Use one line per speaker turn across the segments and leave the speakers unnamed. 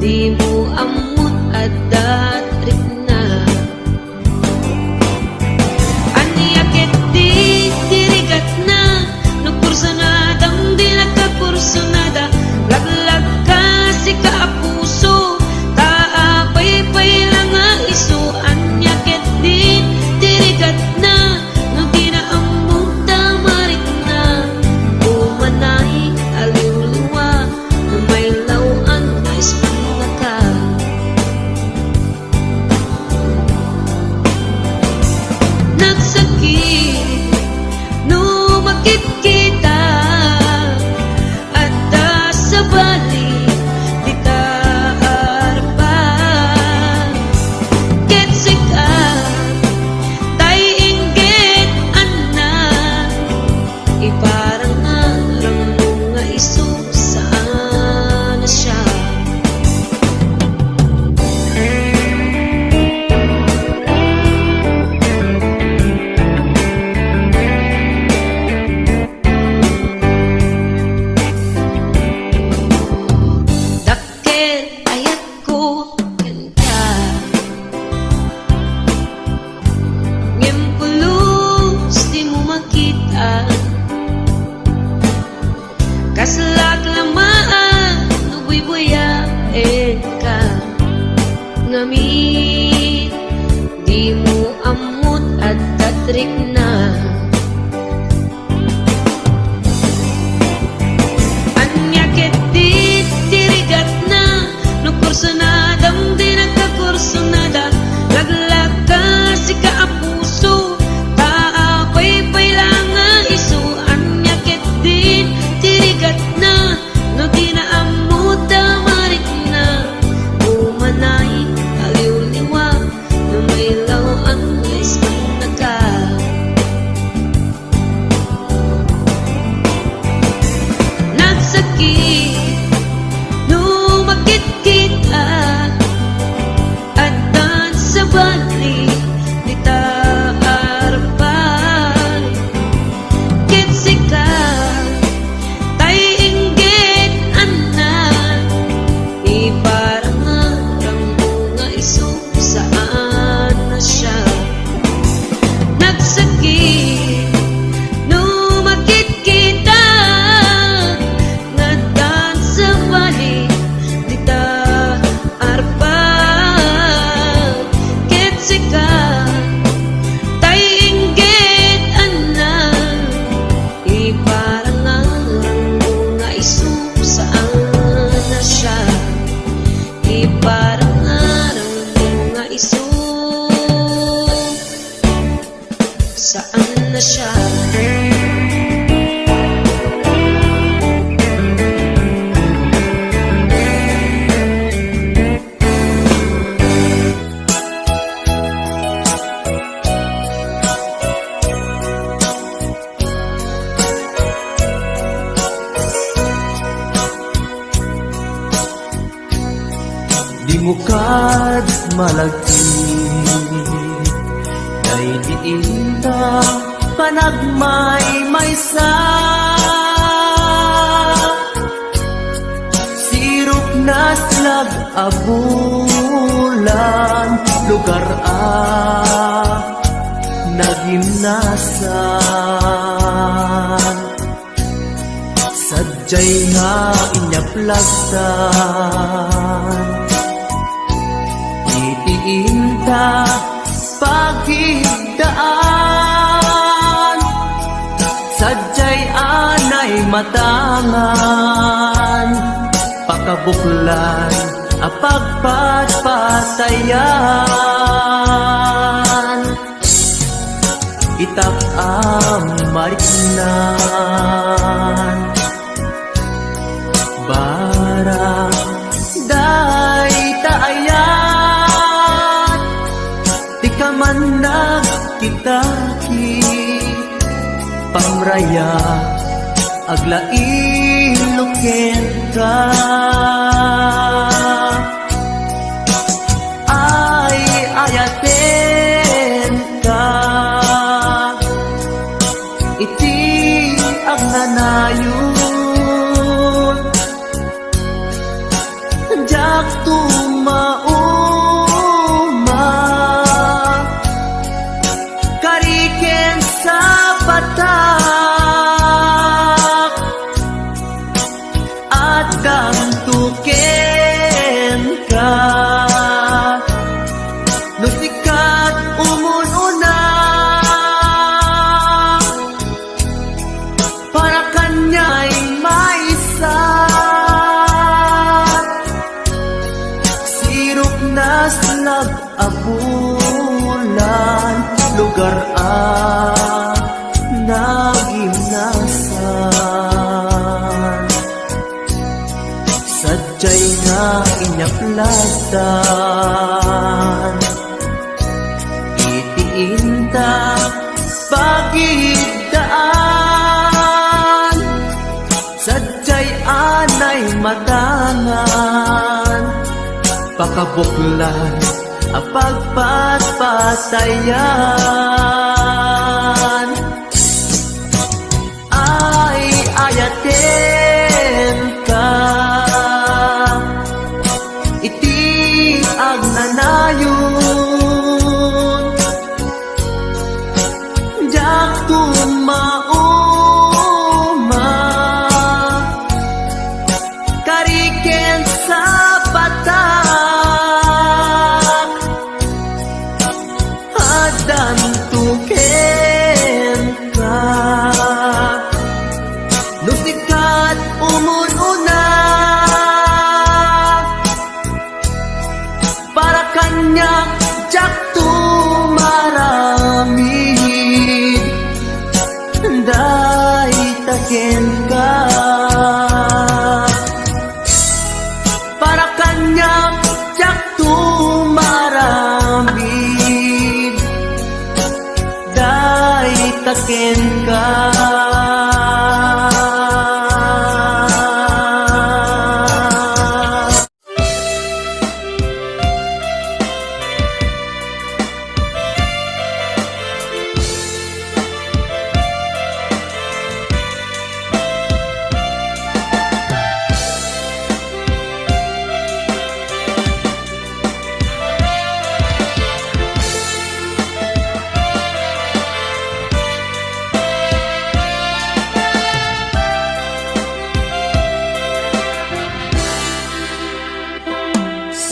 di mo amot at datrik na. Aniakit di dirigat na, nagkursanadang di nagkakursanada. Laglag ka si kaapuso, taapay-pay lang nga iso. Aniakit di dirigat na, no di na amot tamarik na. Umanay aliw-liwa, may lawan na ispanaka. Nagsakit, no makit kita, at sa balik di ta arpa. Ketsik tay inggit anak, iparang arang mga iso saan na siya. Dakit ayat ko kanta, ngempulus di mo makita. Kaslak lamaan, nubuy-buyain ka. Ngamit, di mo amot at tatrik na. Anyakit di dirigat na, nagkursanadang di nagkakursanada. Laglag ka si kaapuso, taapay-pay lang nga iso. Anyakit di dirigat na, no di na amot tamarik na. Umanay aliw-liwa, no may lawan na ispanaka. Nagsakit, no makit kita, at sa balik di ta arpan. Kitsika tay inggit anak, iparang arang mga iso saan na siya. Nagsakit, no makit kita, ngadan sa balik di ta arpan. Kitsika tay inggit anak, iparang arang mga iso saan na siya. Iparang arang mga iso saan na siya.
Di mo kad malagti, kay diin ta panagmay maysa. Sirop na slag abulan, lugar nagimnasan. Sadyay nga inyaplagtan, itiinta pagigdaan. Sadyay anay matangan, pakabuklan apagpatpatayan. Itap mariknan, barang day taayan. Di ka man nagkitaki, pamraya aglain luken ka. Ay ayaten ka, iti agnanayon. Jak tumauma kariken sa batak at damtuken ka no sikat umununa para kanya'y maisa sirok na nag-abulan lugar nagimnasan sadyay nga inyaklasan itiinta pagidaan sadyay anay matangan pakabuklan apagpatpatayan ay ayaten ka iti agnanayon jak tumauma kariken sa batak adan tuken ka no sikat umununa para kanya jak tumaramid day taken ka para kanya jak tumaramid day taken ka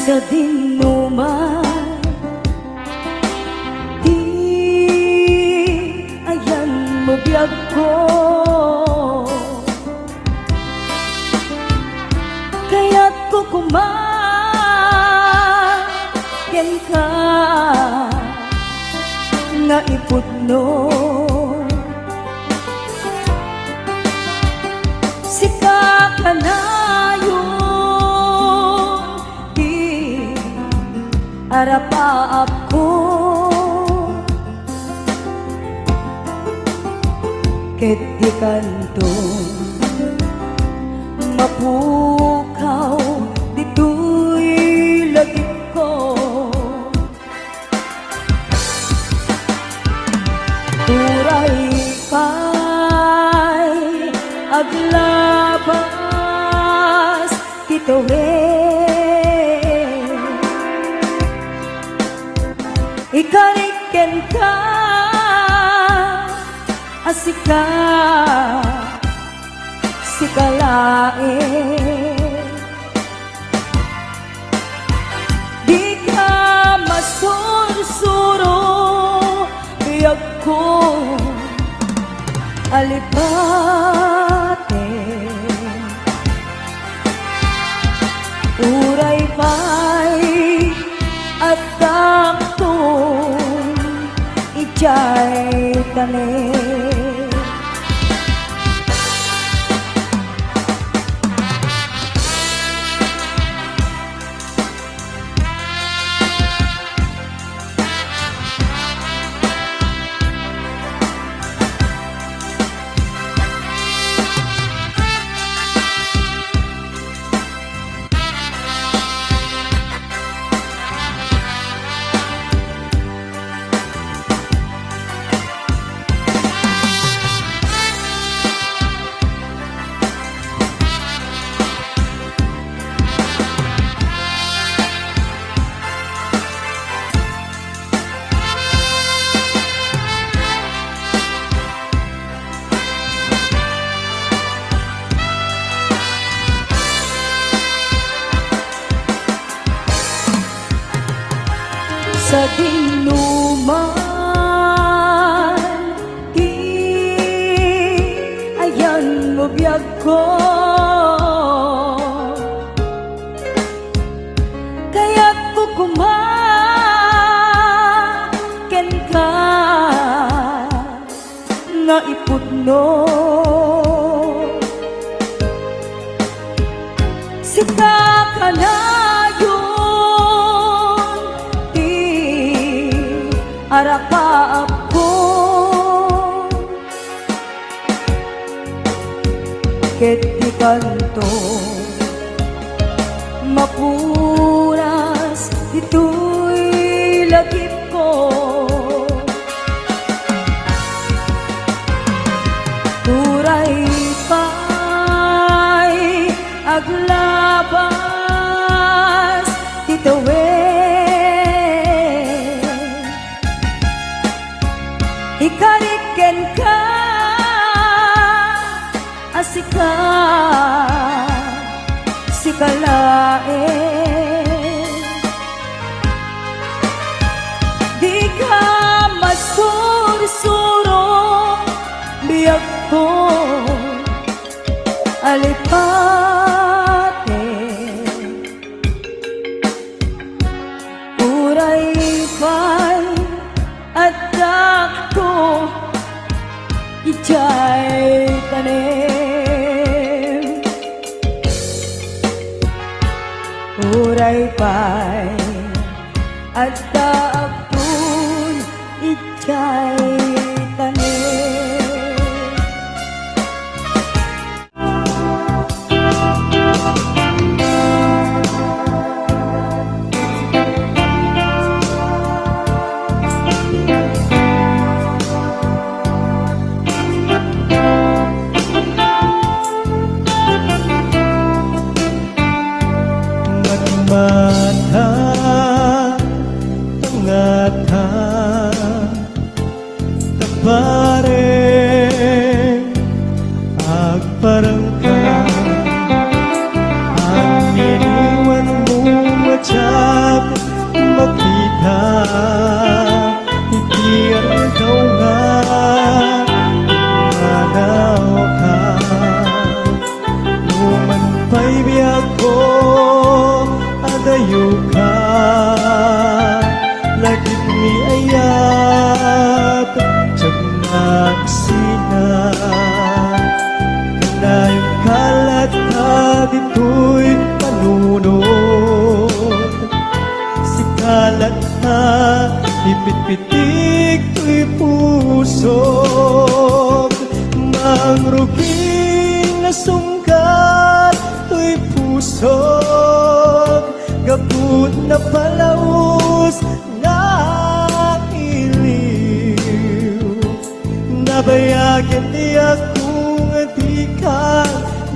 sa dinuman di ayan mo biyag ko kaya't ko kumaken ka nga ipudno sika ka na arapaap ko ket di kanto mapukaw dito'y lagip ko turay pa'y aglabas tituhin ikariken ka asika sikalain di ka masursuro biyag ko alipate uray pa'y at taktong ijay tanin sa dinuman, di ayan mo biyag ko. Kaya't kukumaken ka nga ipudno. Sika kanayon, di arapa ako. Ket di kanto mapuras, dito'y lagip ko. Turay pa'y aglabas titawin, ikariken ka asika sikalain. Di ka masursuro biyag ko alipate. Uray pa'y adak ko ijay tanim. Uray pa'y adak ko ijay tanim.
Mata tangata tapare agparangka ang iniwan mo matyap makita ikaw nga manaw ka numan pa'y biyag ko adayo ka lagit ni ayat tiyag nagsina kanayong kalat ka dito'y panunod si kalat na ipit-pitik to'y pusog mangruging na sungkat to'y pusog gabut na palaos na iliw nabayagan niya kung di ka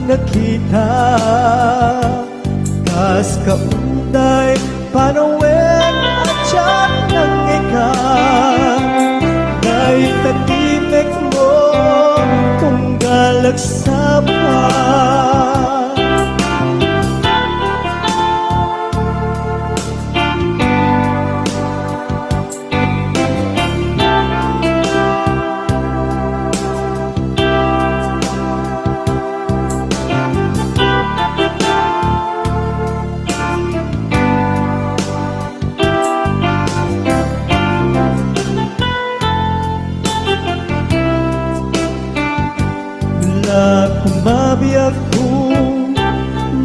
nakita kas kaunday panawen at siya ng ikaw dahil tatimek mo kung galagsa pa. Kumabiyag ko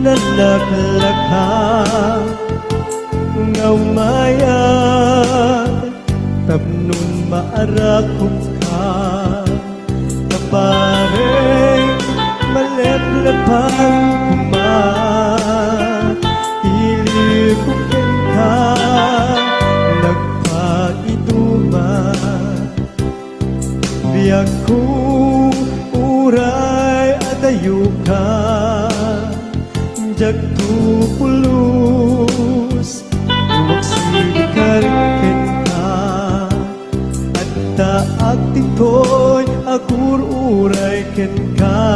nalaklaka nga umayag tapnon maarakop ka kapareng maleplepang ilikupin ka nagpagituman biyag ko uray adayo ka jagtupulus magsikarken ka at taag titoy agur uray ken ka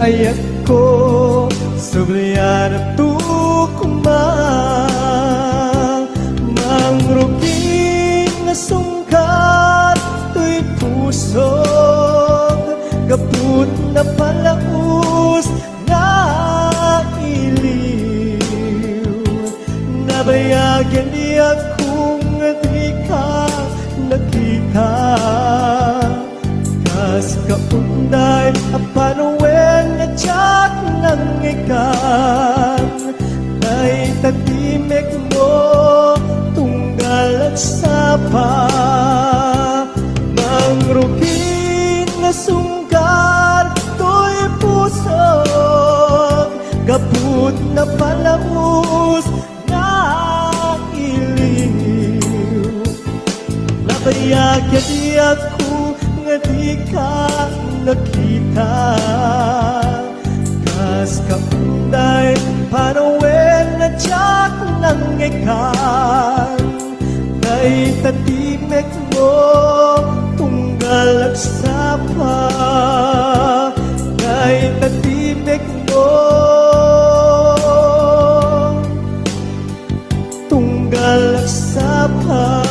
ayat ko subliyan at tukma sungkat to'y pusog kaput na palaus nga iliw nabayagyan di akong di ka nakita kas kaunday apanuwen nga tiyat ng ikan ay tatimek mo tunggal at sapa mangrupin na sungkar to'y pusog kaput na palaus na iliw nabayagyan di ako nga di ka nakita kas kaunday panawen na tiyak ng ikan kay tatimek mo tunggal at sapa kay tatimek mo tunggal at sapa.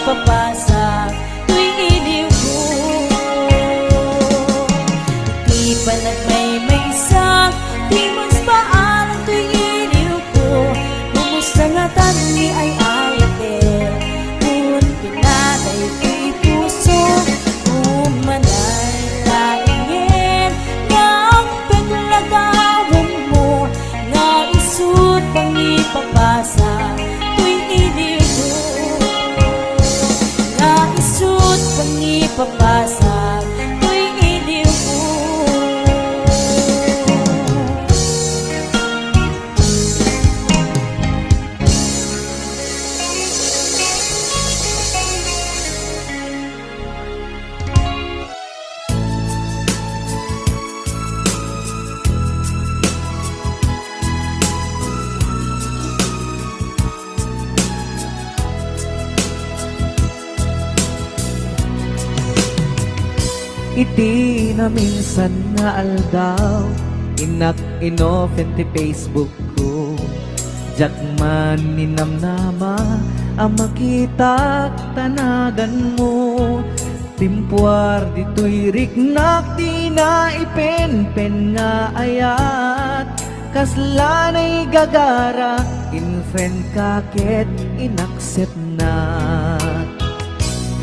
papasa tuwing iliw ko. Di pa nagmay-may sa timos paalang tuwing iliw ko.
iti na minsan nga aldaw, inak inopen ti Facebook ko. Jak man ninamnama ang makita tanagan mo. Timpuar dito'y riknak di na ipen-pen nga ayat. Kaslanay gagara in friend kaket inaccept na.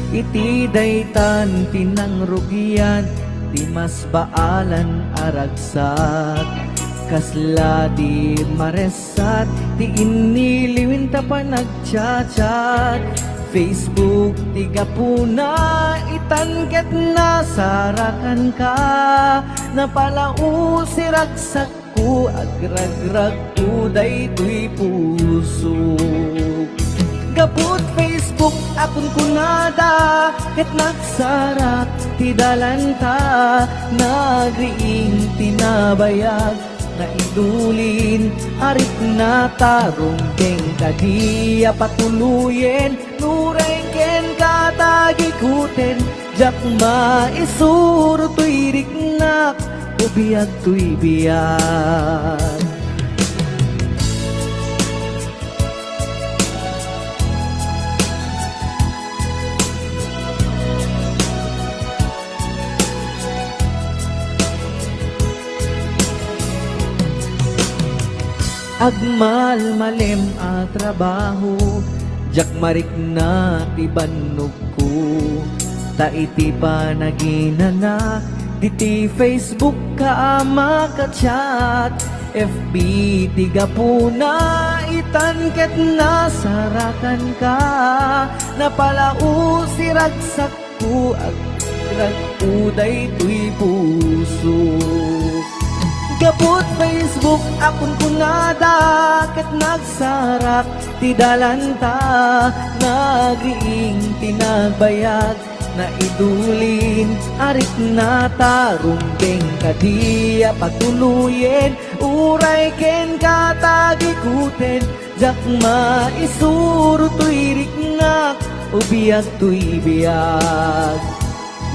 Iti daytan tinangrugian di mas baalan aragsat. Kasla di maresat ti iniliwin ta pa nagchat-chat. Facebook tiga puna itanket na sarakan ka. Napalau siragsak ko agragrag ko daytoy puso. Gaput Facebook akon kunada ket nagsarak ti dalanta. Nagriing tinabayag na idulin arit na tarong keng kadiya patuluyen. Nuray ken katagikuten jak maisuro to'y riknak ubiyag to'y biyag. Agmal malem a trabaho, jak marik na ti bannog ko. Ta iti pa naginana, diti Facebook ka makachat. FB tiga puna itanket na sarakan ka. Napalau siragsak ko agrag uday to'y puso. Gapot Facebook akon kunada ket nagsarak ti dalanta. Nagriing tinagbayag na idulin arit na tarong keng kadiya patuluyen. Uray ken katagikuten jak maisuro to'y riknak ubiyag to'y biyag.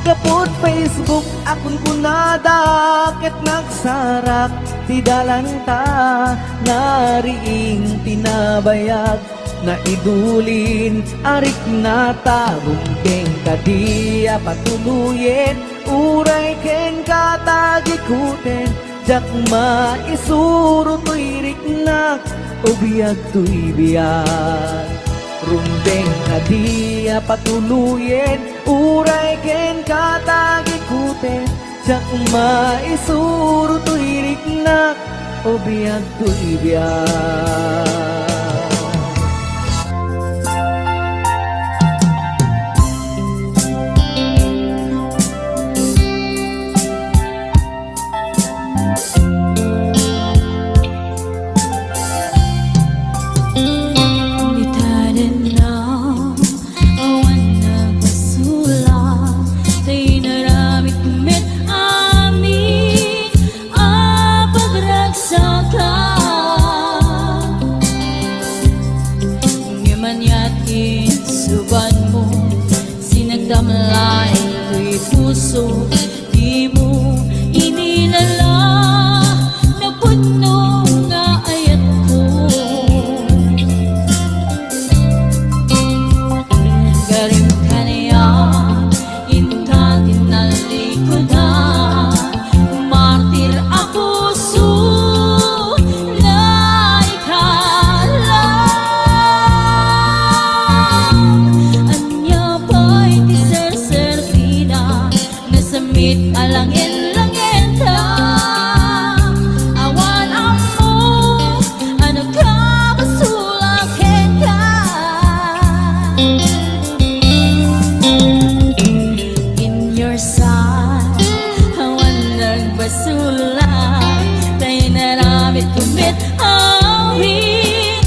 Gapot Facebook akon kunada ket nagsarak ti dalanta. Nariing tinabayag na idulin arik na tarong keng kadiya patuluyen. Uray ken katagikuten jak maisuro to'y riknak ubiyag to'y biyag. Rundeng kadiya patuluyen. Uray ken katagikuten jak maisuro to'y riknak ubiyag to'y biyag.
Suban mo, sinagdamlay ko'y puso. Di mo inilala na puno nga ayat ko. Galing ka niya, intatin na likodan. Martir ako puso na ikala. Alangin-langin ka, awan ako, ano ka masulakin ka. In your side, awan nagbasulak, tayo naramit kumit awin,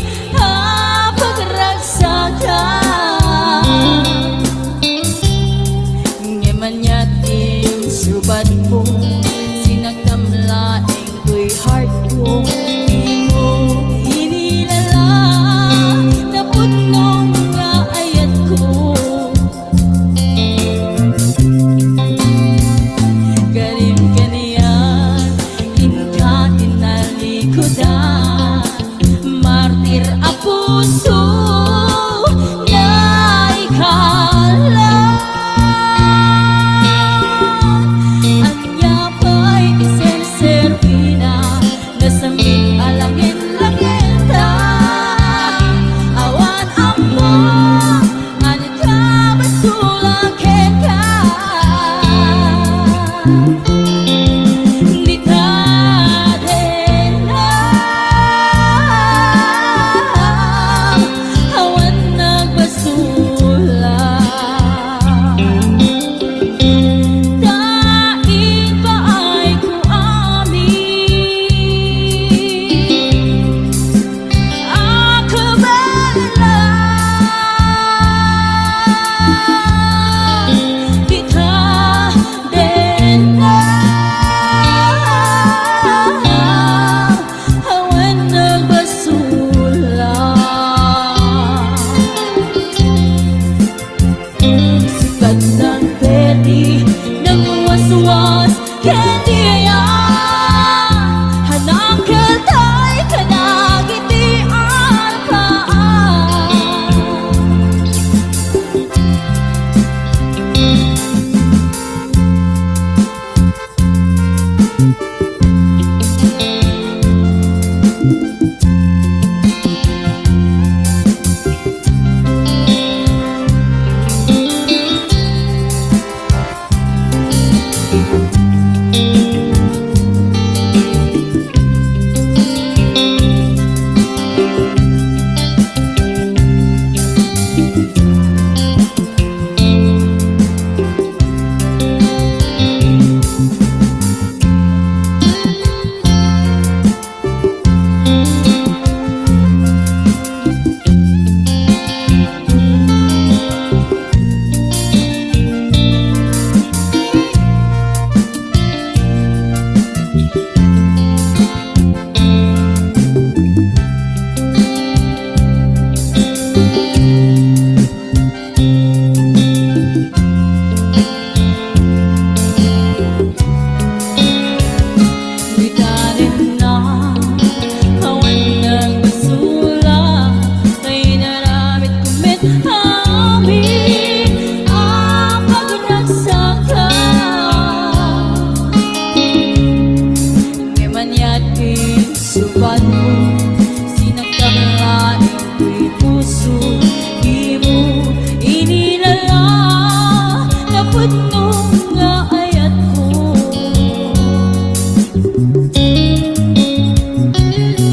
pagragsakan. Ngayon yatim subat mo, sinagdamlaing ko'y heart ko. Di mo inilala na punong nga ayat ko.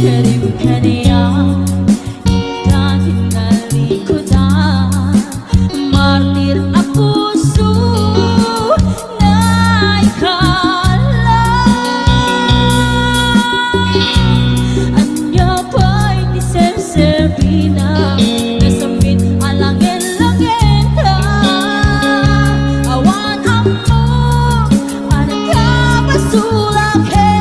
Karim ka niya dahil nalikutan. Martir ang puso na ikala. Anya ba'y di serserpina, nasambit alangin-langin ka. Awan ang mo, anak ka basulang ka.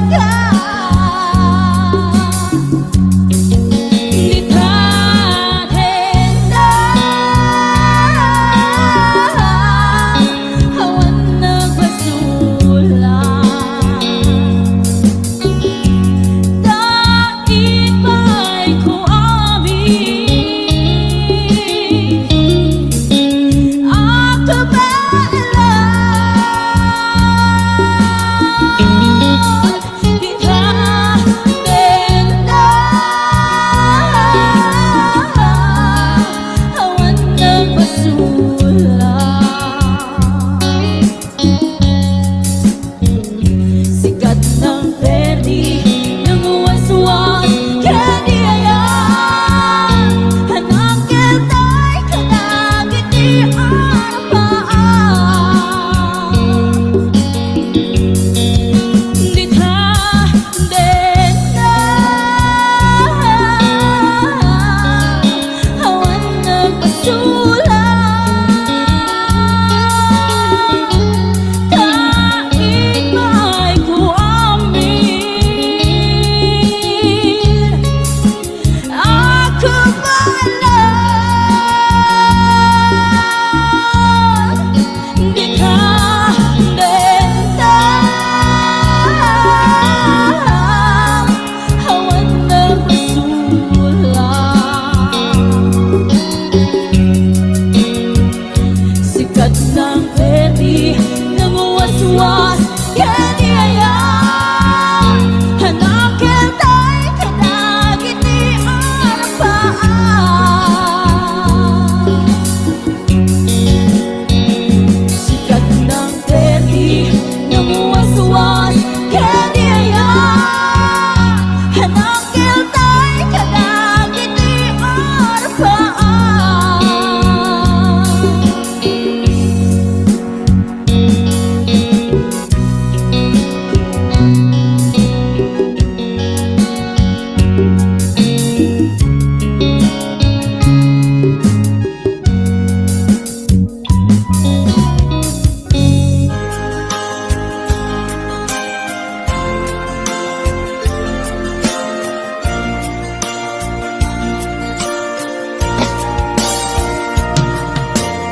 Sikat ng perdi, nanguwas-was, kaya ayan. Hanang kiltay, kanagit di arapaan. Ditha, dena, awan nagpasulan. Sikat ng perdi, nanguwas-was, kaniayan. Hanang kiltay, kanagit di arapaan. Sikat ng perdi, nanguwas-was, kaniayan. Hanang kiltay, kanagit di arapaan.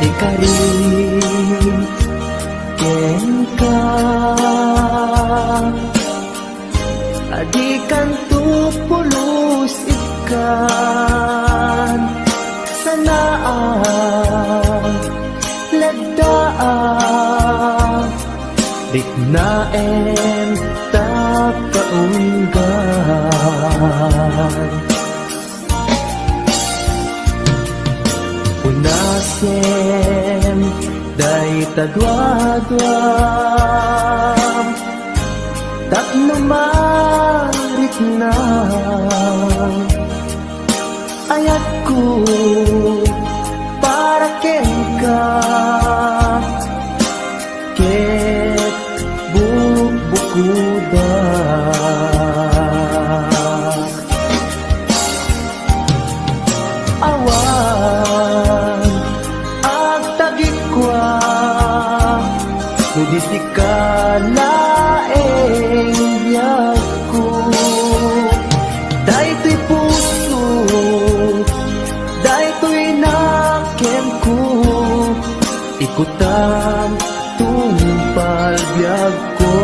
Ikarin ken ka adikan tu pulos ikan sanaan lagdaan diknaen tak kaunggan. Unasem day tadwadwam tak numarit na ayatku para kenka ket bukuda awan ag tagikwa nudisi ka laeng biyagko daytoy puso daytoy nakemko ikutan tumpal biyagko.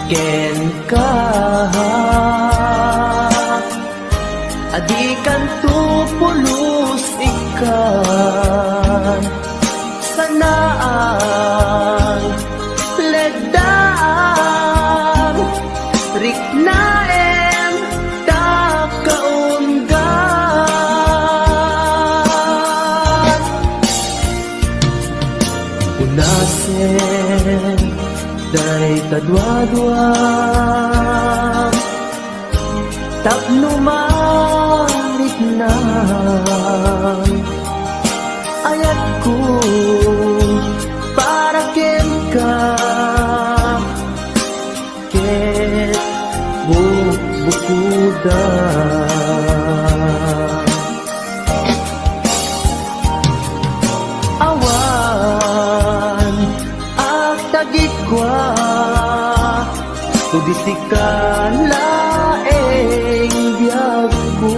ken ka adikan tu pulos ikan sanaan ledaan riknaen ta kaunggan unasen day kadwa-dwa tapno marit na ayat ko para ken ka ket bukuda awan at tagikwa tudisikan laeng biyag ko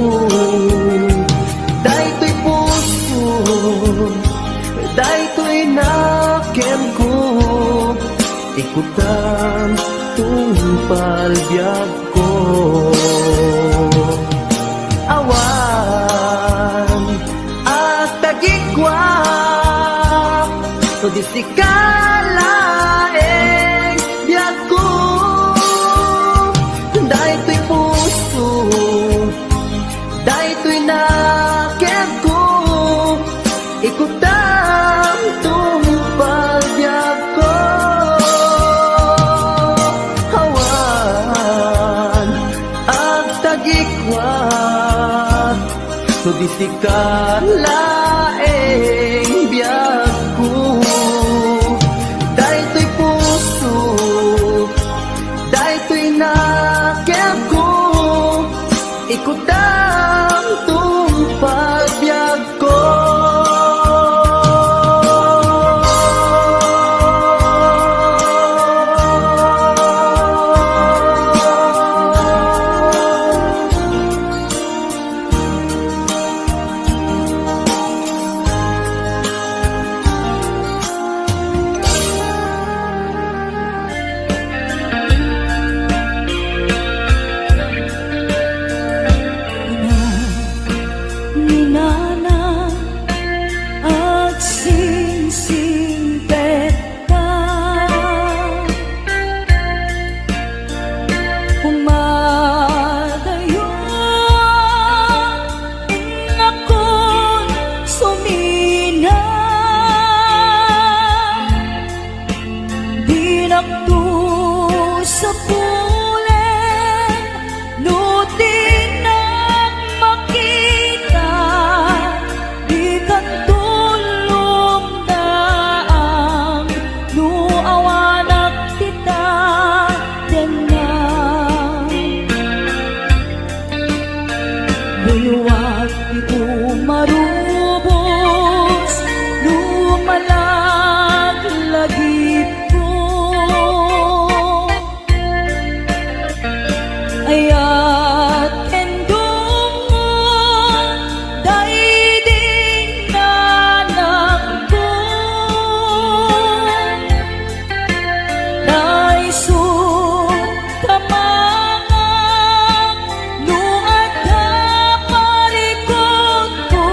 daytoy puso daytoy nakem ko ikutan tungpal biyag ko awan at tagikwa tudisikan laeng biyag ko daytoy puso daytoy nakem ko ikutan tungpal biyag ko awan at tagikwat tudisikan laeng biyag ko daytoy puso daytoy nakem ko ikutan tungpal biyag ko
Ninana at singsing peta umadayo akon sumina dinakto sa pulen nutin ang makita di kan tulong daang nuawanak kita denang luluwag ito marubos lumalag lagit ko ayat endungo daiding nanak ko naiso kamangang nuat kaparikot ko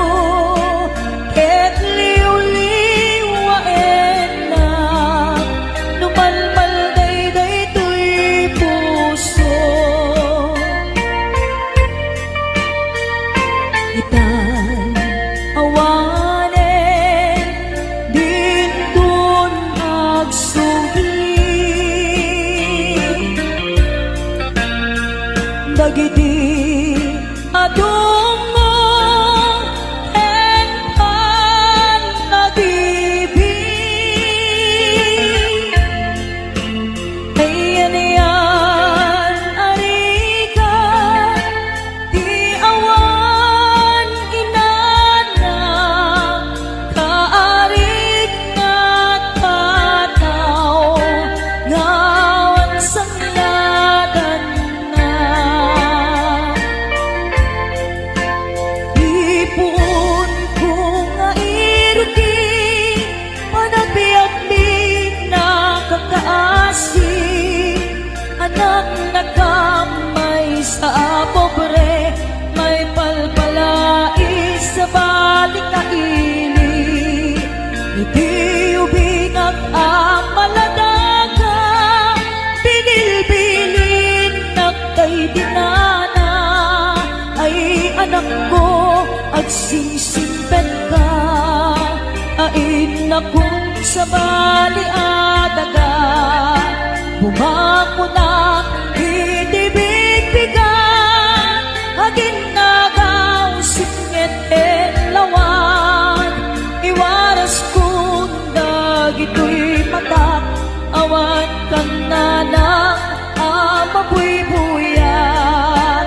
ket liw-liwaen na numalmal dayday to'y puso itan awanen dintun agsugli dagiti adungo en pan nagibig ayan yan arikan di awan inana kaarik na tataw ngawan sangladan na sa baliadaga bumakunak itibigbigan agin nagaw singit lawan iwaras kung dagito'y matak awan kan na ng amabuybuyan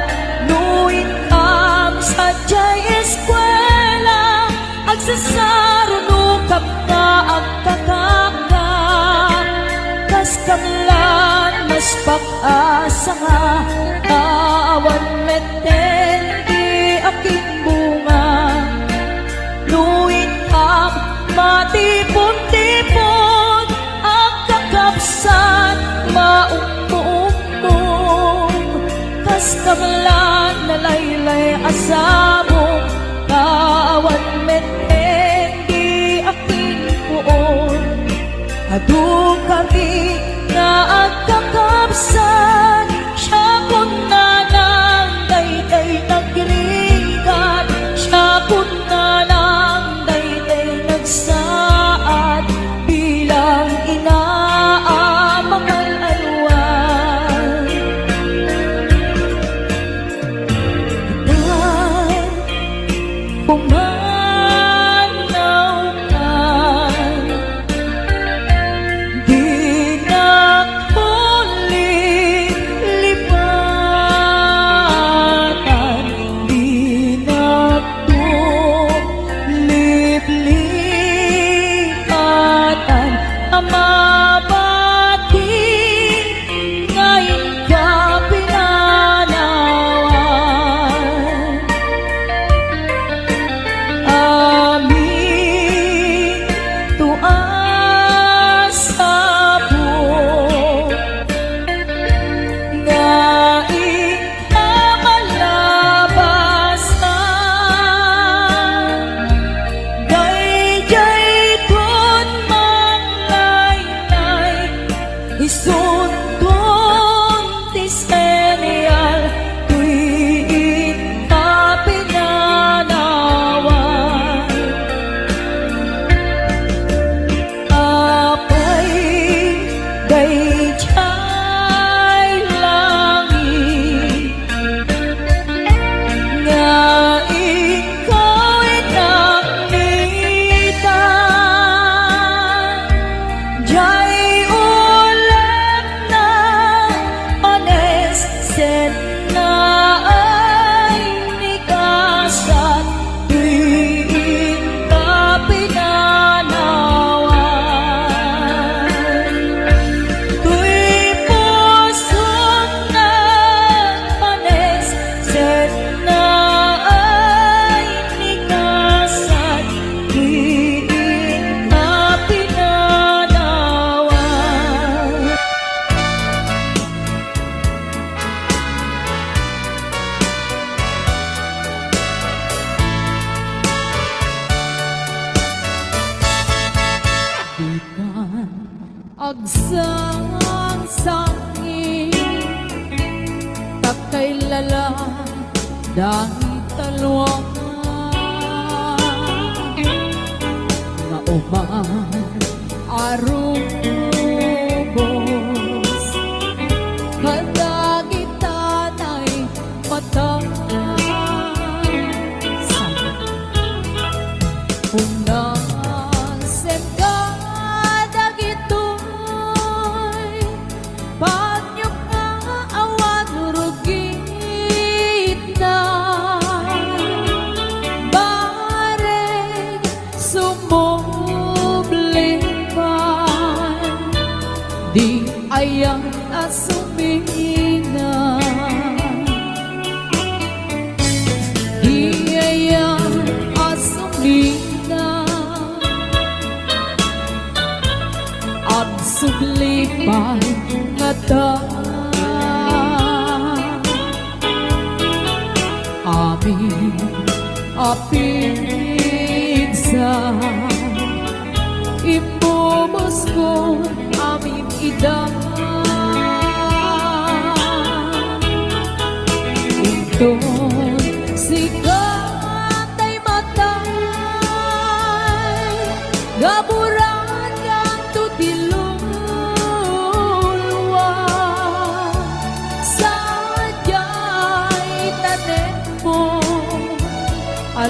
nuin ang sadyay eskwela agsasarunukap na agkakaka kas kamlan mas pag-asa nga awan meten di aking bunga nuin ang matipon-tipon ang kakapsat maumpo-umpo kas kamlan nalaylay asamo kawan meten di aking puon adu kami nga agkakapsat siya kun na ng dayday nagrigat siya kun na ng dayday nagsaad bilang inaamang alwan dan pumanaw ka di nakulip-lipatan di nakulip-lipatan amabati ngayon ka pinanawan amin tuas sabong nga ikakalabasan dayjay kun manglaylay isuntun ti senyal tuwid ka pinanawan apay dayjay langit nga ikaw'y naknitan jay ulat na ones set na ay nikasan tuwid ka pinanawan tuy pusong na panes set na ay nikasan tuwid ka pinanawan Ikan agsang sangi takay lala dahil talwang nga uman arubos kadagitanay mata unasen ka dagitoy panyok nga awan rugit na bareng sumublipan di ayang asumina di ayang asumina at sublipan nga ta amin apigsa imubos ko amin ida Unton sikat ay matay gaburan nga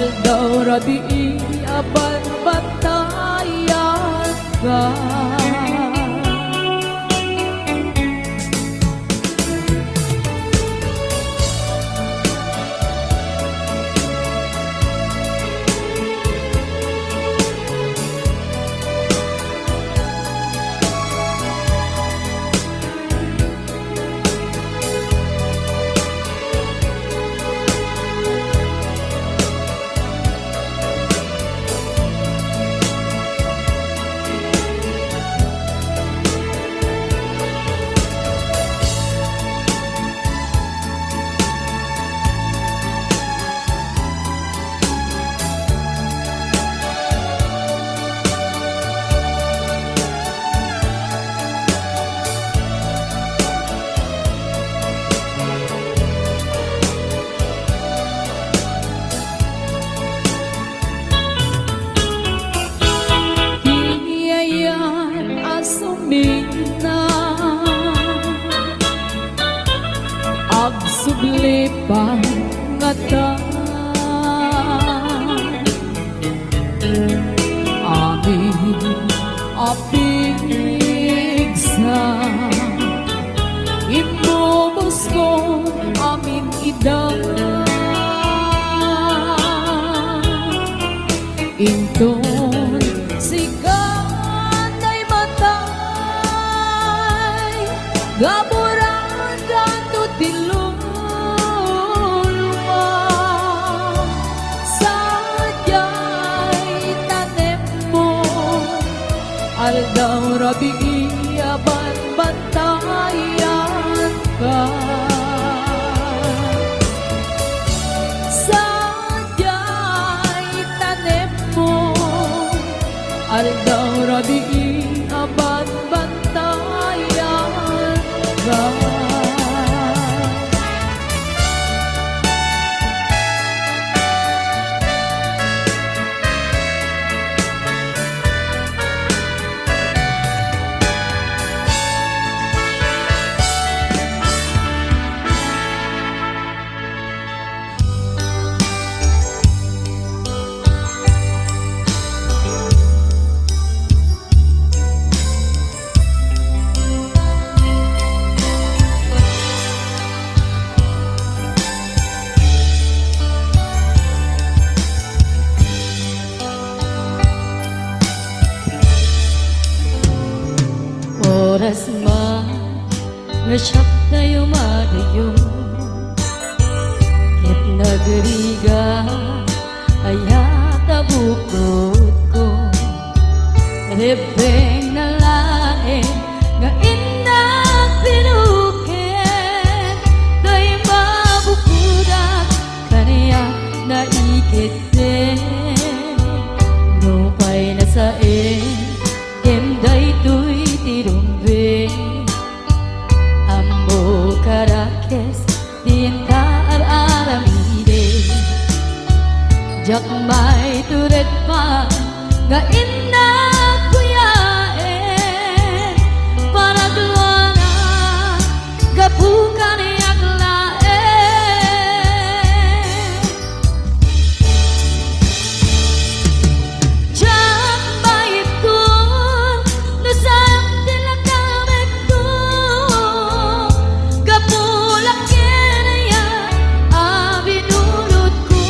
Aldaw rabi aban batayan ka. Iyayan asumina agsublipan ngata amin apigsa imubos ko amin idang inton sikat ay matay gaburan ganto tilulwa sadyay tanem mo aldaw rabi aban bantayan ka. Aldaw rabi aban bantayan ka. Oras man ngasyak tayo madayo ket nagriga ayat abukod ko rebeng na lain nga inang pinuket day mabukudak kaniya na ikete no pay na sa emday tuy tirumbe ambo karakes tinta aramide jak may turet pa nga inna kuyaen para duana gapukan yak laen jak may kun nusam tilakamek ko gapulak kinaya abinulot ko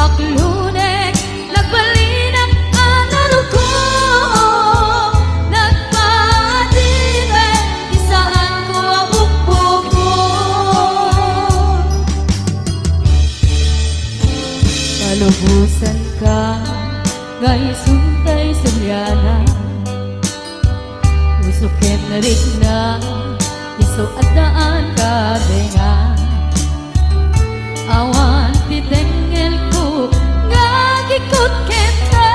aklunek nagbalinak anaro ko nagpadire isaan ko abukbo ko palubusan ka ngay suntay sulyana usukin na rin na iso at daan ka benga awan titengel ko nga gikot kenta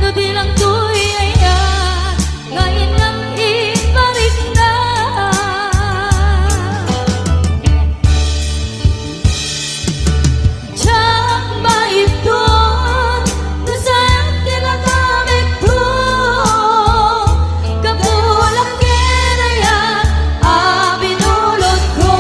no di lang tuy ayan ngayon lang ibalik na jak maipton no sayang tinagamit ko kapulak kinaya abinulot ko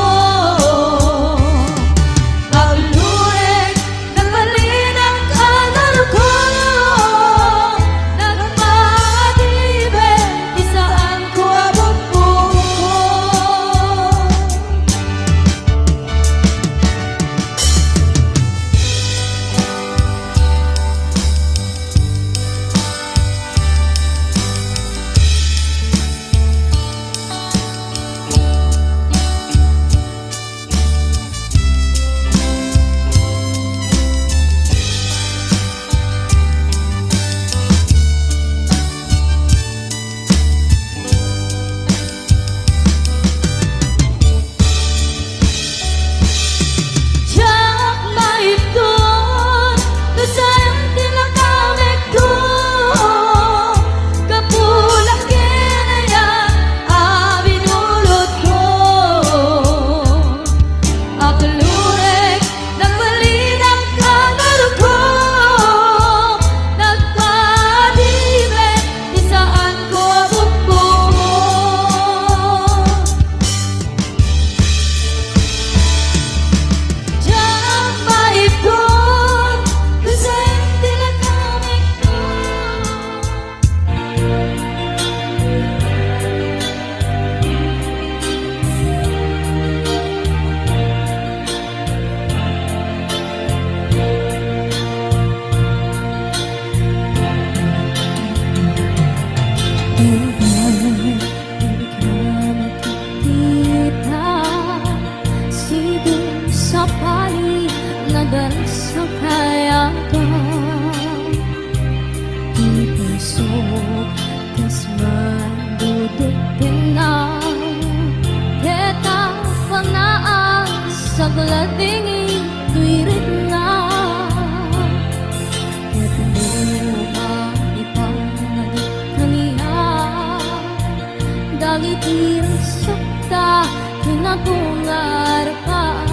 dagit irang sakta kinatungar pa.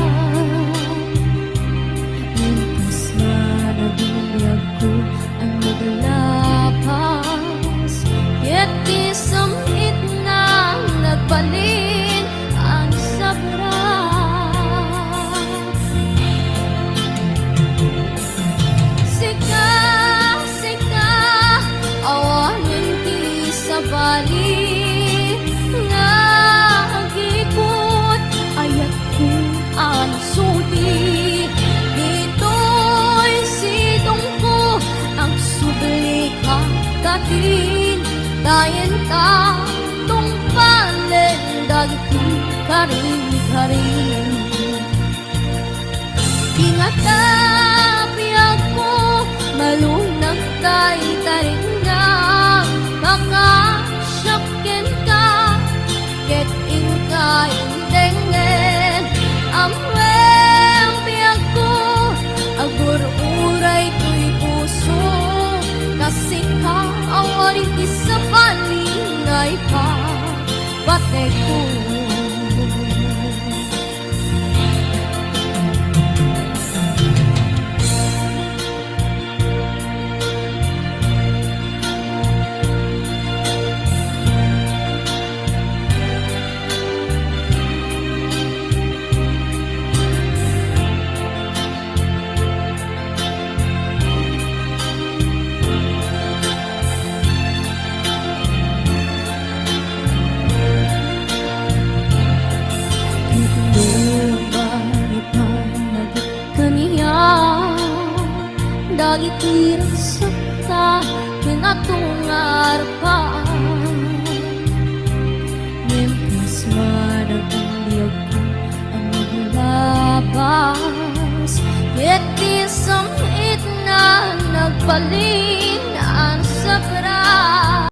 Intas na nabiyag ko ang naglapas, yet isamit na nagbalin ang sabra. Sika, sika, awanin ti sa bali nga agikot, ayat ko ang suti. Dito'y sidong ko ang subli kakatin, tayen ta tungpalen dagiti karing-karing. Ingatapi ako, malunag tayo taringang, makasyakin ka, ket ingka indengen. Amweng biyag ko, agur-uray ko'y puso, kasi ka awarin isa palingay pa, batay ko. Dagit irang sakta kinatungar pa. Mempas managbiag ko ang maglabas, yet isamit na nagbalin